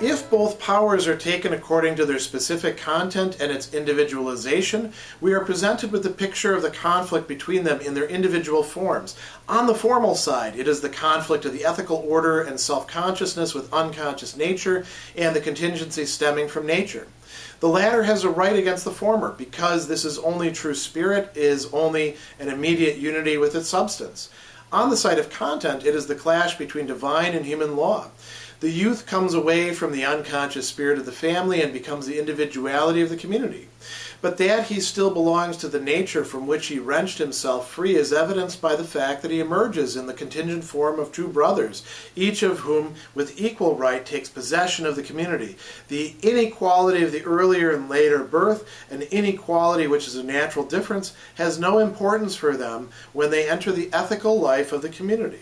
If both powers are taken according to their specific content and its individualization, we are presented with the picture of the conflict between them in their individual forms. On the formal side, it is the conflict of the ethical order and self-consciousness with unconscious nature and the contingency stemming from nature. The latter has a right against the former, because this is only true spirit, is only an immediate unity with its substance. On the side of content, it is the clash between divine and human law. The youth comes away from the unconscious spirit of the family and becomes the individuality of the community. But that he still belongs to the nature from which he wrenched himself free is evidenced by the fact that he emerges in the contingent form of two brothers, each of whom with equal right takes possession of the community. The inequality of the earlier and later birth, an inequality which is a natural difference, has no importance for them when they enter the ethical life of the community.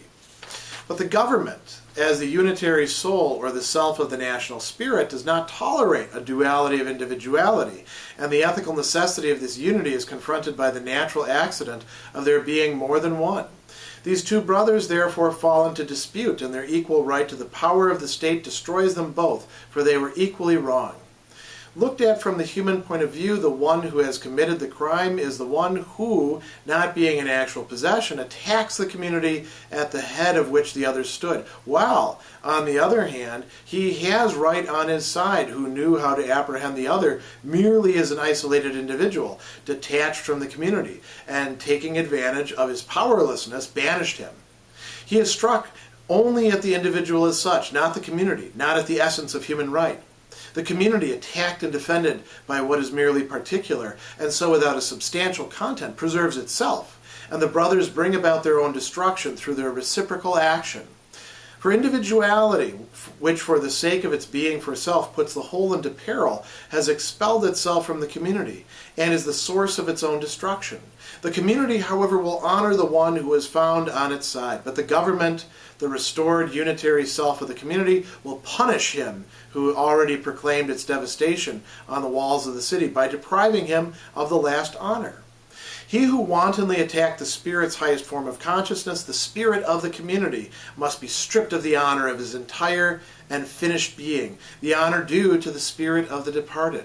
But the government, as the unitary soul or the self of the national spirit, does not tolerate a duality of individuality, and the ethical necessity of this unity is confronted by the natural accident of there being more than one. These two brothers therefore fall into dispute, and their equal right to the power of the state destroys them both, for they were equally wrong. Looked at from the human point of view, the one who has committed the crime is the one who, not being in actual possession, attacks the community at the head of which the others stood, while, on the other hand, he has right on his side who knew how to apprehend the other merely as an isolated individual, detached from the community, and taking advantage of his powerlessness, banished him. He is struck only at the individual as such, not the community, not at the essence of human right. The community, attacked and defended by what is merely particular, and so without a substantial content, preserves itself, and the brothers bring about their own destruction through their reciprocal action. For individuality, which for the sake of its being for self puts the whole into peril, has expelled itself from the community, and is the source of its own destruction. The community, however, will honor the one who is found on its side, but the government, the restored unitary self of the community, will punish him who already proclaimed its devastation on the walls of the city by depriving him of the last honor. He who wantonly attacked the spirit's highest form of consciousness, the spirit of the community, must be stripped of the honor of his entire and finished being, the honor due to the spirit of the departed.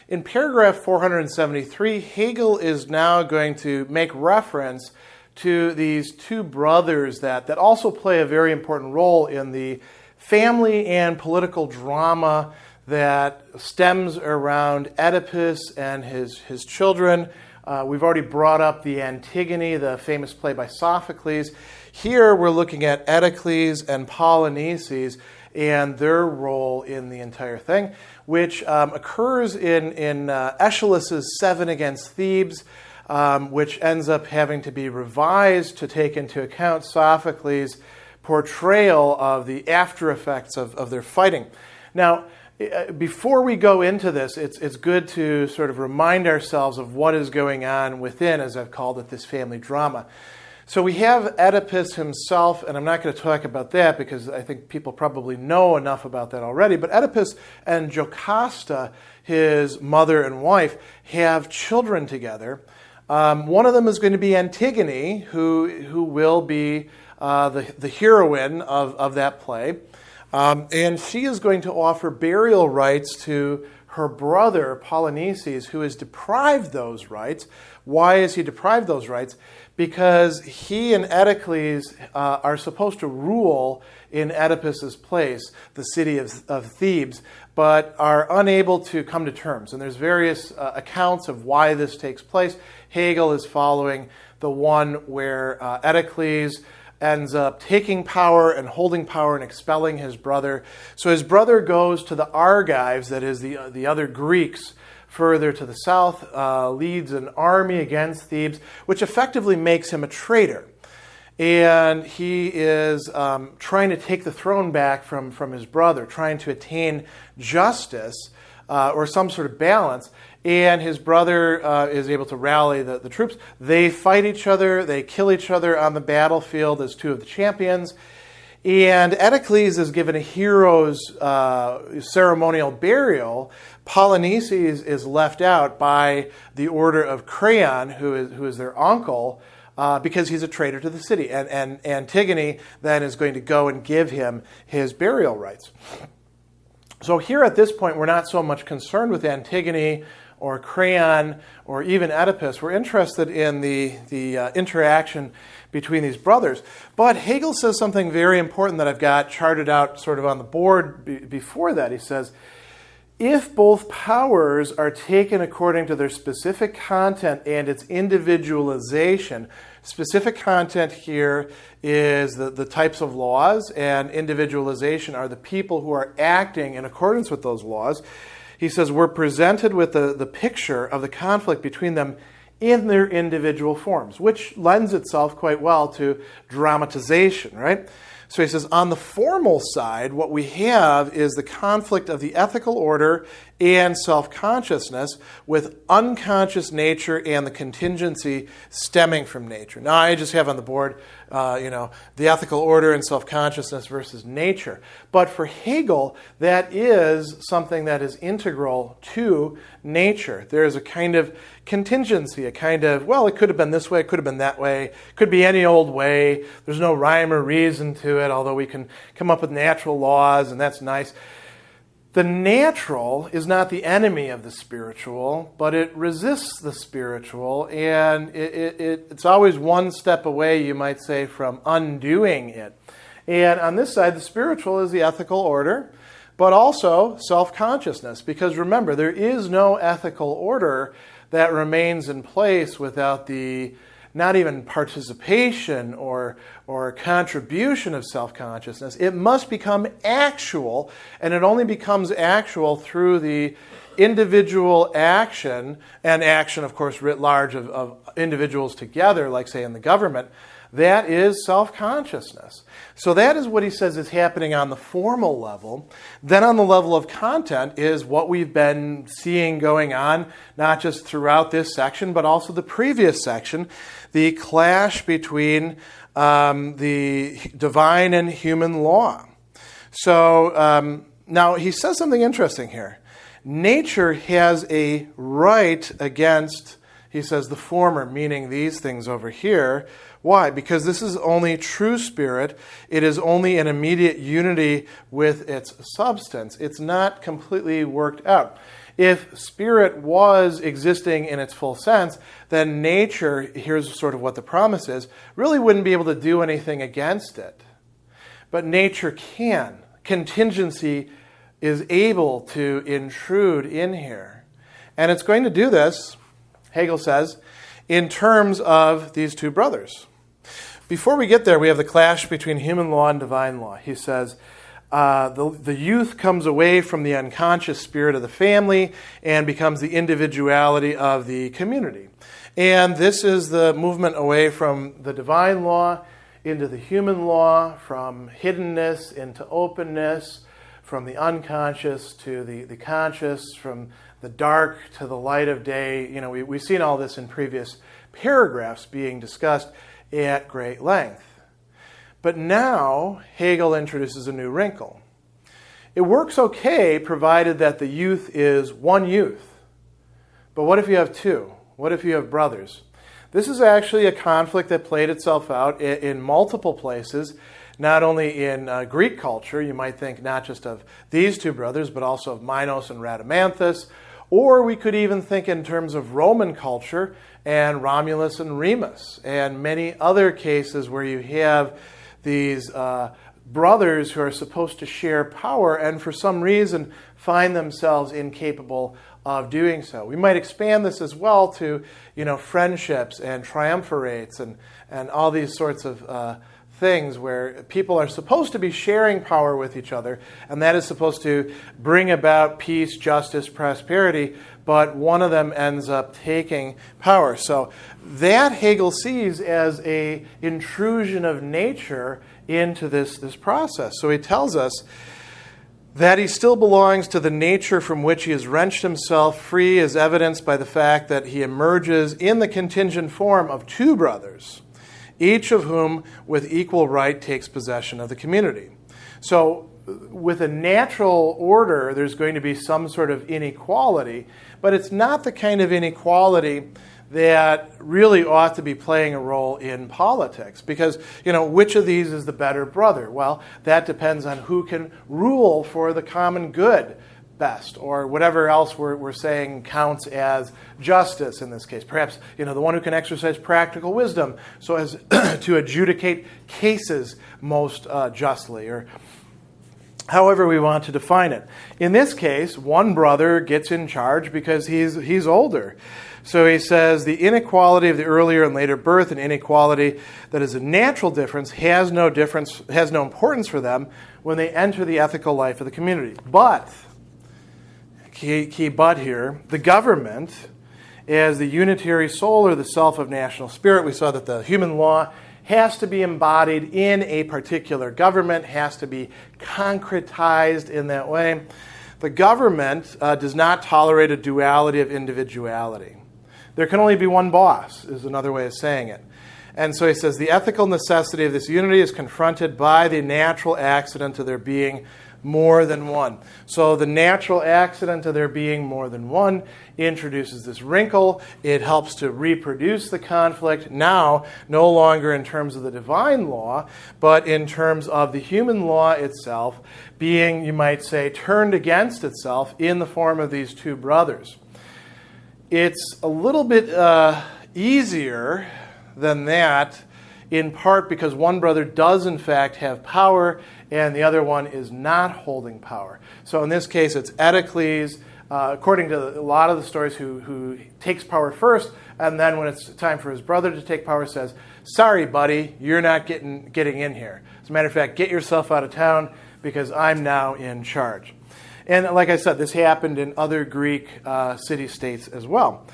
In paragraph 473, Hegel is now going to make reference to these two brothers that also play a very important role in the family and political drama that stems around Oedipus and his children. We've already brought up the Antigone, the famous play by Sophocles. Here we're looking at Oedicles and Polynices and their role in the entire thing, which occurs in Aeschylus's Seven Against Thebes, which ends up having to be revised to take into account Sophocles' portrayal of the after effects of their fighting. Now, before we go into this, it's good to sort of remind ourselves of what is going on within, as I've called it, this family drama. So we have Oedipus himself, and I'm not going to talk about that because I think people probably know enough about that already, but Oedipus and Jocasta, his mother and wife, have children together. One of them is going to be Antigone, who will be the heroine of that play. And she is going to offer burial rites to her brother, Polynices, who is deprived those rights. Why is he deprived those rights? Because he and Oedicles are supposed to rule in Oedipus's place, the city of Thebes, but are unable to come to terms. And there's various accounts of why this takes place. Hegel is following the one where Oedicles ends up taking power and holding power and expelling his brother. So his brother goes to the Argives, that is the other Greeks, further to the south, leads an army against Thebes, which effectively makes him a traitor. And he is trying to take the throne back from his brother, trying to attain justice or some sort of balance. And his brother is able to rally the troops. They fight each other. They kill each other on the battlefield as two of the champions. And Oedicles is given a hero's ceremonial burial. Polynices is left out by the order of Creon, who is their uncle, because he's a traitor to the city. And Antigone then is going to go and give him his burial rights. So here at this point, we're not so much concerned with Antigone or Creon or even Oedipus. We're interested in the interaction between these brothers. But Hegel says something very important that I've got charted out sort of on the board before that. He says, if both powers are taken according to their specific content and its individualization, specific content here is the types of laws, and individualization are the people who are acting in accordance with those laws. He says we're presented with the picture of the conflict between them in their individual forms, which lends itself quite well to dramatization, right? So he says, on the formal side, what we have is the conflict of the ethical order and self-consciousness with unconscious nature and the contingency stemming from nature. Now, I just have on the board, the ethical order and self-consciousness versus nature. But for Hegel, that is something that is integral to nature. There is a kind of contingency, a kind of, well, it could have been this way, it could have been that way, it could be any old way. There's no rhyme or reason to it, although we can come up with natural laws, and that's nice. The natural is not the enemy of the spiritual, but it resists the spiritual, and it's always one step away, you might say, from undoing it. And on this side, the spiritual is the ethical order, but also self-consciousness, because remember, there is no ethical order that remains in place without the not even participation or contribution of self-consciousness. It must become actual, and it only becomes actual through the individual action, and action, of course, writ large of individuals together, like, say, in the government. That is self-consciousness. So that is what he says is happening on the formal level. Then on the level of content is what we've been seeing going on, not just throughout this section, but also the previous section, the clash between the divine and human law. So now he says something interesting here. Nature has a right against, he says, the former, meaning these things over here. Why? Because this is only true spirit. It is only an immediate unity with its substance. It's not completely worked out. If spirit was existing in its full sense, then nature, here's sort of what the promise is, really wouldn't be able to do anything against it. But nature can. Contingency is able to intrude in here. And it's going to do this, Hegel says, in terms of these two brothers. Before we get there, we have the clash between human law and divine law. He says, the youth comes away from the unconscious spirit of the family and becomes the individuality of the community. And this is the movement away from the divine law into the human law, from hiddenness into openness, from the unconscious to the conscious, from the dark to the light of day. We've seen all this in previous paragraphs being discussed at great length. But now Hegel introduces a new wrinkle. It works okay provided that the youth is one youth. But what if you have two? What if you have brothers? This is actually a conflict that played itself out in multiple places, not only in Greek culture. You might think not just of these two brothers, but also of Minos and Rhadamanthus. Or we could even think in terms of Roman culture and Romulus and Remus, and many other cases where you have these brothers who are supposed to share power and for some reason find themselves incapable of doing so. We might expand this as well to, friendships and triumvirates and all these sorts of things where people are supposed to be sharing power with each other, and that is supposed to bring about peace, justice, prosperity, but one of them ends up taking power. So that Hegel sees as an intrusion of nature into this process. So he tells us that he still belongs to the nature from which he has wrenched himself free, as evidenced by the fact that he emerges in the contingent form of two brothers, each of whom with equal right takes possession of the community. So with a natural order, there's going to be some sort of inequality, but it's not the kind of inequality that really ought to be playing a role in politics. Because, which of these is the better brother? Well, that depends on who can rule for the common good best, or whatever else we're saying counts as justice in this case. Perhaps, the one who can exercise practical wisdom so as to adjudicate cases most justly, or however we want to define it. In this case, one brother gets in charge because he's older. So he says, the inequality of the earlier and later birth, an inequality that is a natural difference, has no importance for them when they enter the ethical life of the community. But, key but here, the government, as the unitary soul or the self of national spirit, we saw that the human law has to be embodied in a particular government, has to be concretized in that way. The government does not tolerate a duality of individuality. There can only be one boss, is another way of saying it. And so he says, the ethical necessity of this unity is confronted by the natural accident of there being more than one. So the natural accident of there being more than one introduces this wrinkle. It helps to reproduce the conflict, now no longer in terms of the divine law, but in terms of the human law itself being, you might say, turned against itself in the form of these two brothers. It's a little bit easier than that, in part because one brother does in fact have power and the other one is not holding power. So in this case, it's Edicles, according to a lot of the stories, who takes power first, and then when it's time for his brother to take power, says, sorry, buddy, you're not getting in here. As a matter of fact, get yourself out of town because I'm now in charge. And like I said, this happened in other Greek city-states as well.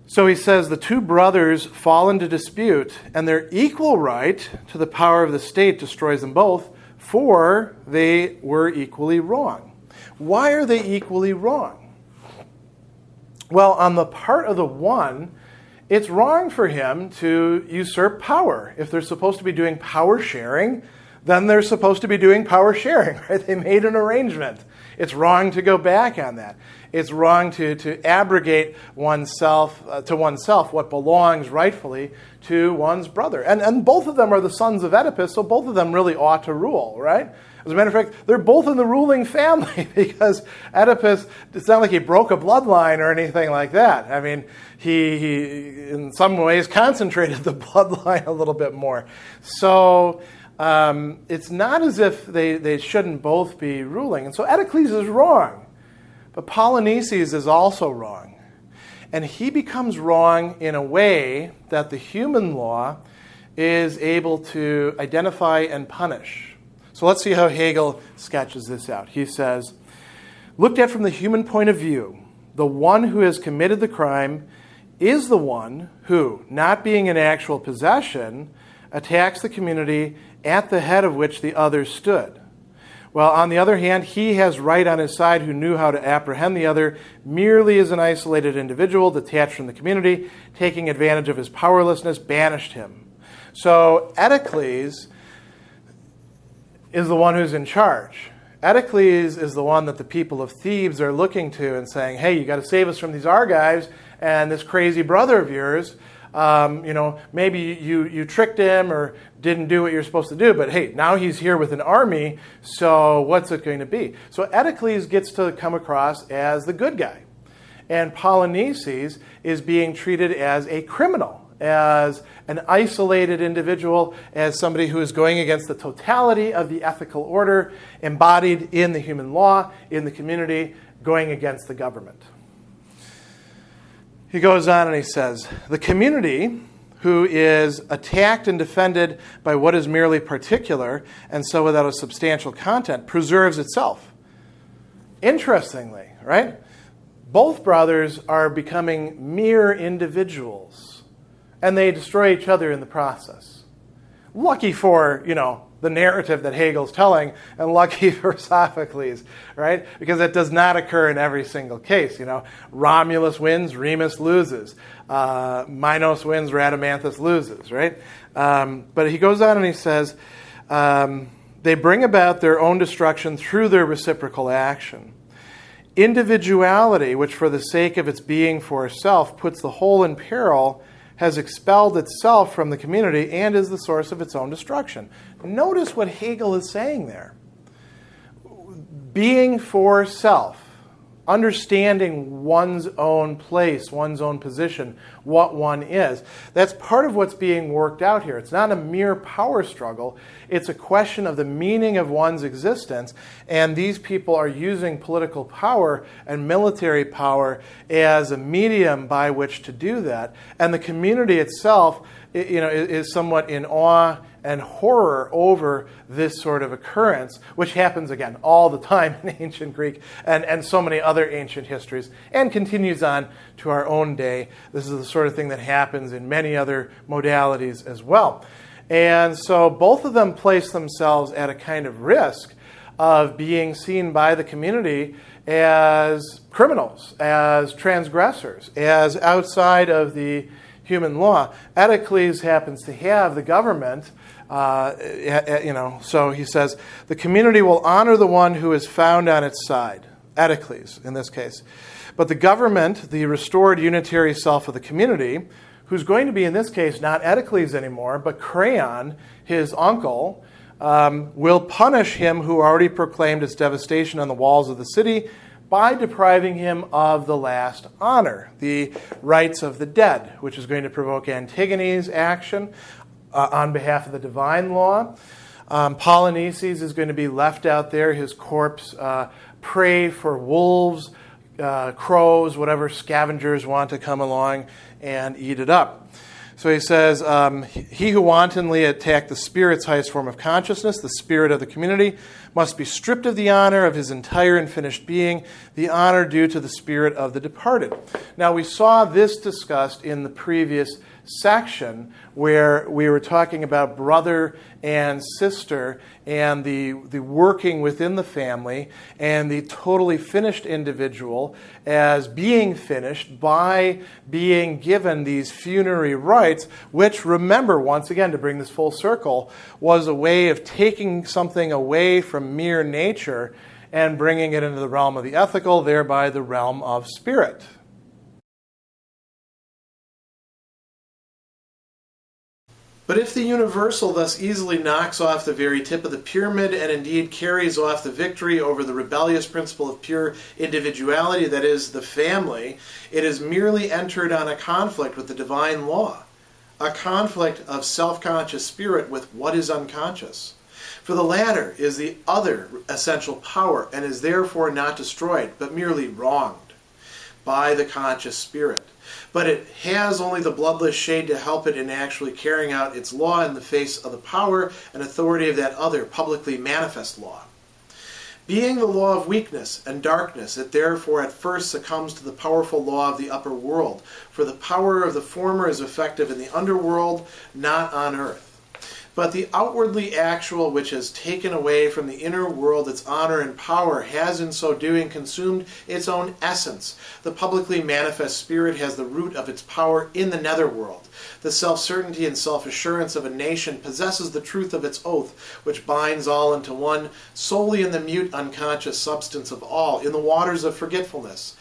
So he says the two brothers fall into dispute, and their equal right to the power of the state destroys them both, for they were equally wrong. Why are they equally wrong? Well, on the part of the one, it's wrong for him to usurp power. If they're supposed to be doing power sharing, then they're supposed to be doing power sharing, right? They made an arrangement. It's wrong to go back on that. It's wrong to abrogate oneself what belongs rightfully to one's brother. And both of them are the sons of Oedipus, so both of them really ought to rule, right? As a matter of fact, they're both in the ruling family because Oedipus, it's not like he broke a bloodline or anything like that. I mean, he in some ways concentrated the bloodline a little bit more. So it's not as if they shouldn't both be ruling. And so Edicles is wrong. But Polynices is also wrong. And he becomes wrong in a way that the human law is able to identify and punish. So let's see how Hegel sketches this out. He says, looked at from the human point of view, the one who has committed the crime is the one who, not being in actual possession, attacks the community at the head of which the others stood. While on the other hand, he has right on his side who knew how to apprehend the other merely as an isolated individual detached from the community, taking advantage of his powerlessness, banished him. So Edicles is the one who's in charge. Edicles is the one that the people of Thebes are looking to and saying, hey, you got to save us from these Argives and this crazy brother of yours. Maybe you tricked him or didn't do what you're supposed to do, but hey, now he's here with an army, so what's it going to be? So Edicles gets to come across as the good guy, and Polynices is being treated as a criminal, as an isolated individual, as somebody who is going against the totality of the ethical order embodied in the human law, in the community, going against the government. He goes on and he says, the community who is attacked and defended by what is merely particular and so without a substantial content preserves itself. Interestingly, right? Both brothers are becoming mere individuals and they destroy each other in the process. Lucky for, the narrative that Hegel's telling, and lucky for Sophocles, right? Because it does not occur in every single case. Romulus wins, Remus loses. Minos wins, Rhadamanthus loses, right? But he goes on and he says, they bring about their own destruction through their reciprocal action. Individuality, which for the sake of its being for self puts the whole in peril, has expelled itself from the community and is the source of its own destruction. Notice what Hegel is saying there. Being for self, understanding one's own place, one's own position, what one is. That's part of what's being worked out here. It's not a mere power struggle. It's a question of the meaning of one's existence, and these people are using political power and military power as a medium by which to do that. And the community itself, is somewhat in awe and horror over this sort of occurrence, which happens, again, all the time in ancient Greek and so many other ancient histories, and continues on to our own day. This is the sort of thing that happens in many other modalities as well. And so both of them place themselves at a kind of risk of being seen by the community as criminals, as transgressors, as outside of the human law. Eteocles happens to have the government, so he says, the community will honor the one who is found on its side, Eteocles in this case. But the government, the restored unitary self of the community, who's going to be in this case not Eteocles anymore, but Creon, his uncle, will punish him who already proclaimed its devastation on the walls of the city by depriving him of the last honor, the rights of the dead, which is going to provoke Antigone's action on behalf of the divine law. Polynices is going to be left out there, his corpse prey for wolves, crows, whatever scavengers want to come along and eat it up. So he says, he who wantonly attacked the spirit's highest form of consciousness, the spirit of the community, must be stripped of the honor of his entire and finished being, the honor due to the spirit of the departed. Now, we saw this discussed in the previous section where we were talking about brother and sister and the working within the family and the totally finished individual as being finished by being given these funerary rites, which, remember, once again, to bring this full circle, was a way of taking something away from mere nature and bringing it into the realm of the ethical, thereby the realm of spirit. But if the universal thus easily knocks off the very tip of the pyramid and indeed carries off the victory over the rebellious principle of pure individuality, that is, the family, it is merely entered on a conflict with the divine law, a conflict of self-conscious spirit with what is unconscious. For the latter is the other essential power and is therefore not destroyed, but merely wronged by the conscious spirit. But it has only the bloodless shade to help it in actually carrying out its law in the face of the power and authority of that other publicly manifest law. Being the law of weakness and darkness, it therefore at first succumbs to the powerful law of the upper world, for the power of the former is effective in the underworld, not on earth. But the outwardly actual, which has taken away from the inner world its honor and power, has in so doing consumed its own essence. The publicly manifest spirit has the root of its power in the netherworld. The self-certainty and self-assurance of a nation possesses the truth of its oath, which binds all into one, solely in the mute unconscious substance of all, in the waters of forgetfulness.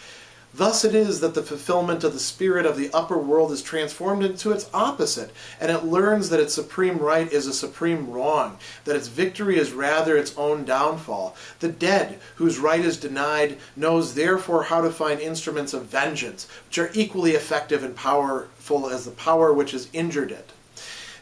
Thus it is that the fulfillment of the spirit of the upper world is transformed into its opposite, and it learns that its supreme right is a supreme wrong, that its victory is rather its own downfall. The dead, whose right is denied, knows therefore how to find instruments of vengeance, which are equally effective and powerful as the power which has injured it.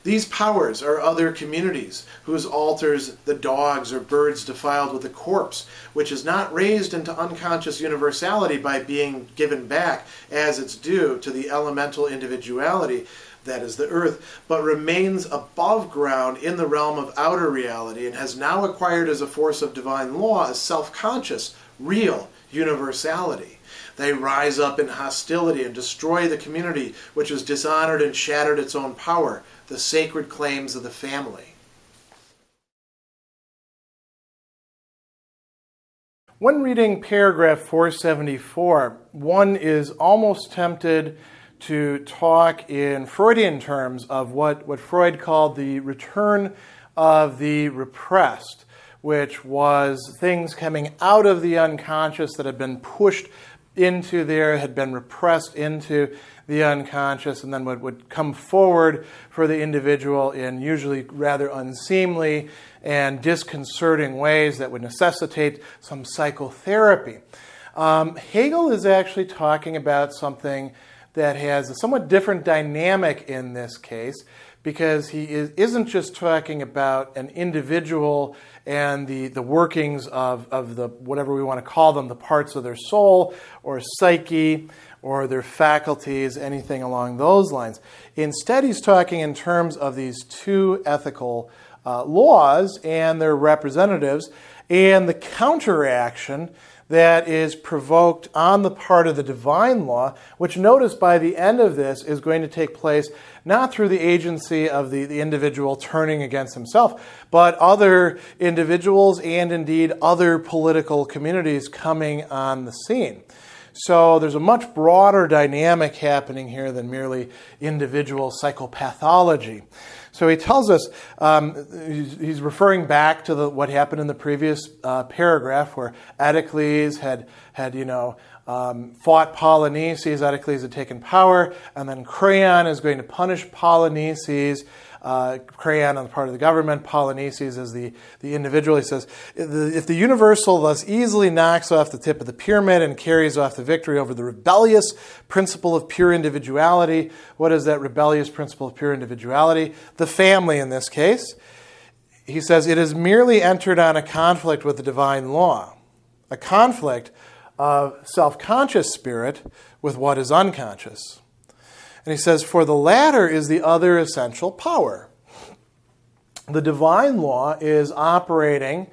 These powers are other communities, whose altars the dogs or birds defiled with the corpse, which is not raised into unconscious universality by being given back as its due to the elemental individuality, that is the earth, but remains above ground in the realm of outer reality and has now acquired as a force of divine law a self-conscious, real universality. They rise up in hostility and destroy the community which has dishonored and shattered its own power, the sacred claims of the family. When reading paragraph 474, one is almost tempted to talk in Freudian terms of what Freud called the return of the repressed, which was things coming out of the unconscious that had been pushed into there, had been repressed into the unconscious, and then would come forward for the individual in usually rather unseemly and disconcerting ways that would necessitate some psychotherapy. Hegel is actually talking about something that has a somewhat different dynamic in this case, because he isn't just talking about an individual and the workings of the, whatever we want to call them, the parts of their soul or psyche or their faculties, anything along those lines. Instead, he's talking in terms of these two ethical laws and their representatives and the counteraction that is provoked on the part of the divine law, which, notice, by the end of this is going to take place not through the agency of the individual turning against himself, but other individuals and indeed other political communities coming on the scene. So there's a much broader dynamic happening here than merely individual psychopathology. So he tells us, he's referring back to what happened in the previous paragraph, where Oedicles had fought Polynices. Oedicles had taken power, and then Creon is going to punish Polynices. Creon on the part of the government, Polynices as the individual. He says, if the universal thus easily knocks off the tip of the pyramid and carries off the victory over the rebellious principle of pure individuality, what is that rebellious principle of pure individuality? The family in this case. He says, it has merely entered on a conflict with the divine law, a conflict of self-conscious spirit with what is unconscious. And he says, for the latter is the other essential power. The divine law is operating,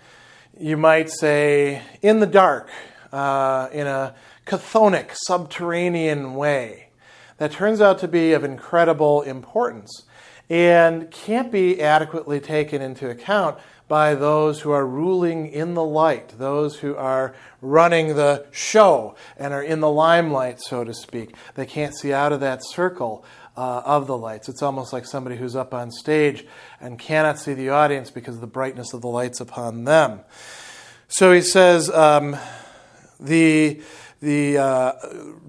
you might say, in the dark, in a chthonic, subterranean way that turns out to be of incredible importance and can't be adequately taken into account by those who are ruling in the light, those who are running the show and are in the limelight, so to speak. They can't see out of that circle of the lights. It's almost like somebody who's up on stage and cannot see the audience because of the brightness of the lights upon them. So he says, the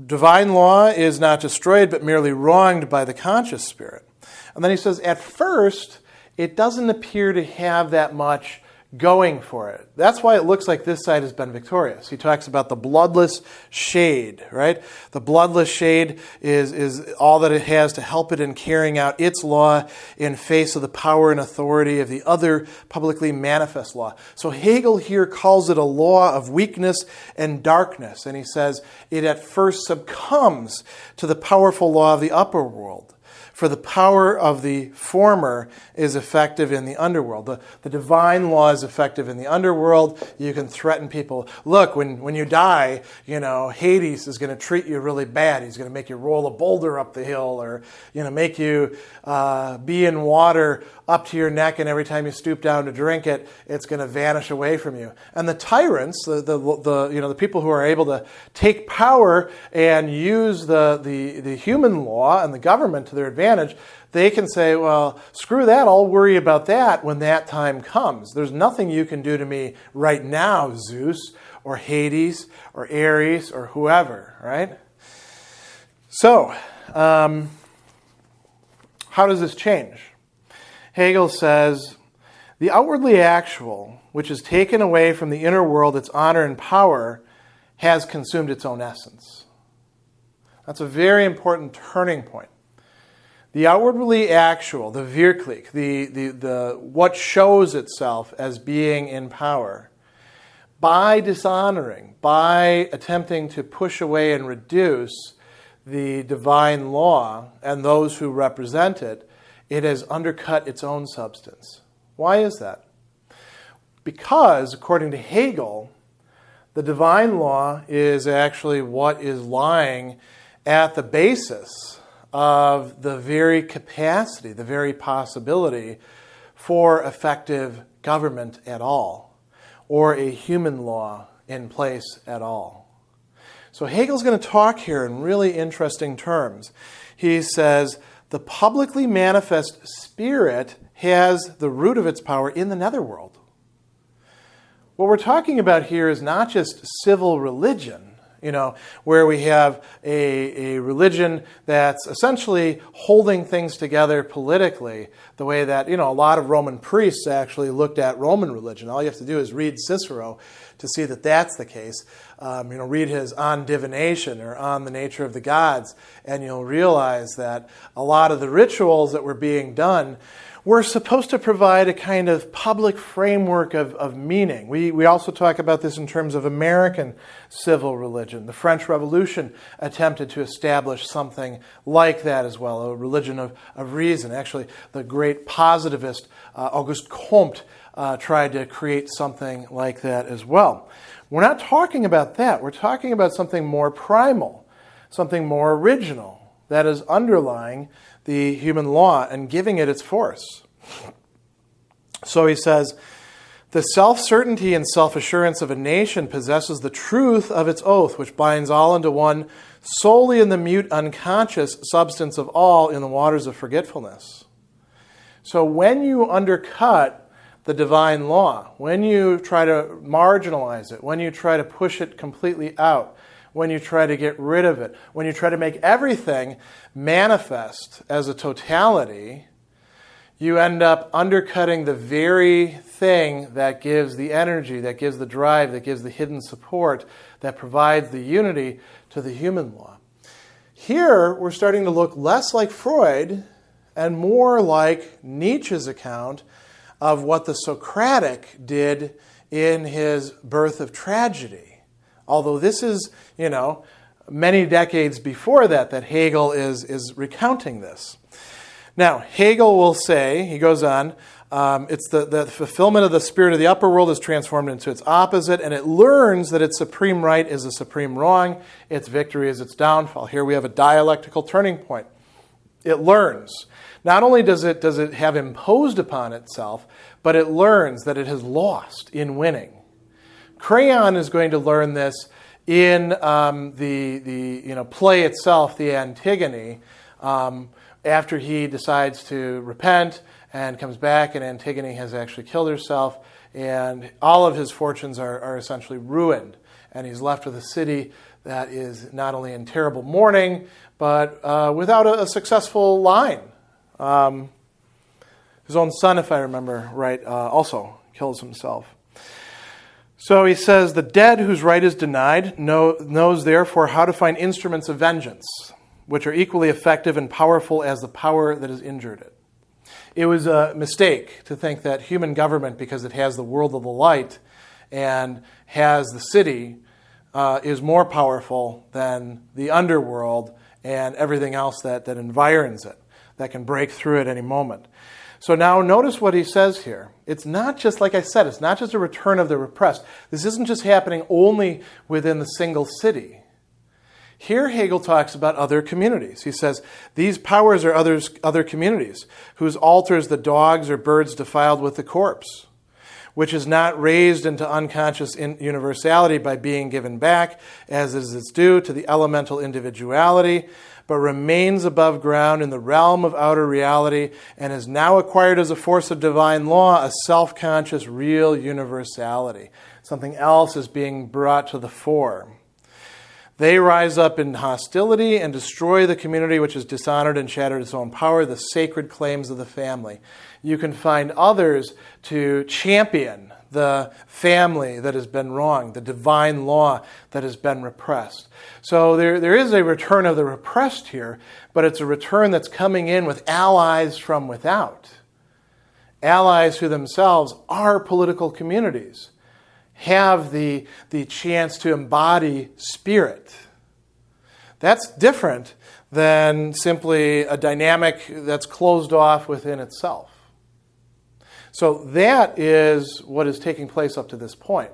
divine law is not destroyed, but merely wronged by the conscious spirit. And then he says, at first, it doesn't appear to have that much going for it. That's why it looks like this side has been victorious. He talks about the bloodless shade, right? The bloodless shade is all that it has to help it in carrying out its law in face of the power and authority of the other publicly manifest law. So Hegel here calls it a law of weakness and darkness, and he says it at first succumbs to the powerful law of the upper world. For the power of the former is effective in the underworld. The divine law is effective in the underworld. You can threaten people. Look, when you die, Hades is going to treat you really bad. He's going to make you roll a boulder up the hill, or make you be in water up to your neck, and every time you stoop down to drink it, it's going to vanish away from you. And the tyrants, the people who are able to take power and use the human law and the government to their advantage, they can say, well, screw that, I'll worry about that when that time comes. There's nothing you can do to me right now, Zeus, or Hades, or Ares, or whoever, right? So, how does this change? Hegel says, the outwardly actual, which has taken away from the inner world its honor and power, has consumed its own essence. That's a very important turning point. The outwardly actual, the Wirklich, the what shows itself as being in power, by dishonoring, by attempting to push away and reduce the divine law and those who represent it, it has undercut its own substance. Why is that? Because, according to Hegel, the divine law is actually what is lying at the basis of the very capacity, the very possibility for effective government at all, or a human law in place at all. So Hegel's going to talk here in really interesting terms. He says, the publicly manifest spirit has the root of its power in the netherworld. what we're talking about here is not just civil religion, where we have a religion that's essentially holding things together politically, the way that, a lot of Roman priests actually looked at Roman religion. All you have to do is read Cicero to see that that's the case. Read his On Divination or On the Nature of the Gods, and you'll realize that a lot of the rituals that were being done were supposed to provide a kind of public framework of meaning. We also talk about this in terms of American civil religion. The French Revolution attempted to establish something like that as well, a religion of reason. Actually, the great positivist Auguste Comte tried to create something like that as well. We're not talking about that. We're talking about something more primal, something more original, that is underlying the human law and giving it its force. So he says, the self-certainty and self-assurance of a nation possesses the truth of its oath, which binds all into one, solely in the mute unconscious substance of all in the waters of forgetfulness. So when you undercut the divine law, when you try to marginalize it, when you try to push it completely out, when you try to get rid of it, when you try to make everything manifest as a totality, you end up undercutting the very thing that gives the energy, that gives the drive, that gives the hidden support, that provides the unity to the human law. Here, we're starting to look less like Freud and more like Nietzsche's account of what the Socratic did in his Birth of Tragedy. Although this is, many decades before that Hegel is recounting this. Now, Hegel will say, he goes on, it's the fulfillment of the spirit of the upper world is transformed into its opposite, and it learns that its supreme right is a supreme wrong, its victory is its downfall. Here we have a dialectical turning point. It learns. Not only does it have imposed upon itself, but it learns that it has lost in winning. Creon is going to learn this in the play itself, the Antigone, after he decides to repent and comes back, and Antigone has actually killed herself, and all of his fortunes are essentially ruined, and he's left with a city that is not only in terrible mourning, but without a successful line. His own son, if I remember right, also kills himself. So he says, the dead whose right is denied knows therefore how to find instruments of vengeance, which are equally effective and powerful as the power that has injured it. It was a mistake to think that human government, because it has the world of the light and has the city, is more powerful than the underworld and everything else that environs it, that can break through at any moment. So now notice what he says here. It's not just, like I said, it's not just a return of the repressed. This isn't just happening only within the single city. Here Hegel talks about other communities. He says, these powers are other communities, whose altars the dogs or birds defiled with the corpse, which is not raised into unconscious universality by being given back, as is its due, to the elemental individuality, but remains above ground in the realm of outer reality and has now acquired as a force of divine law a self-conscious real universality. Something else is being brought to the fore. They rise up in hostility and destroy the community which has dishonored and shattered its own power, the sacred claims of the family. You can find others to champion the family that has been wronged, the divine law that has been repressed. So there is a return of the repressed here, but it's a return that's coming in with allies from without. Allies who themselves are political communities, have the chance to embody spirit. That's different than simply a dynamic that's closed off within itself. So that is what is taking place up to this point.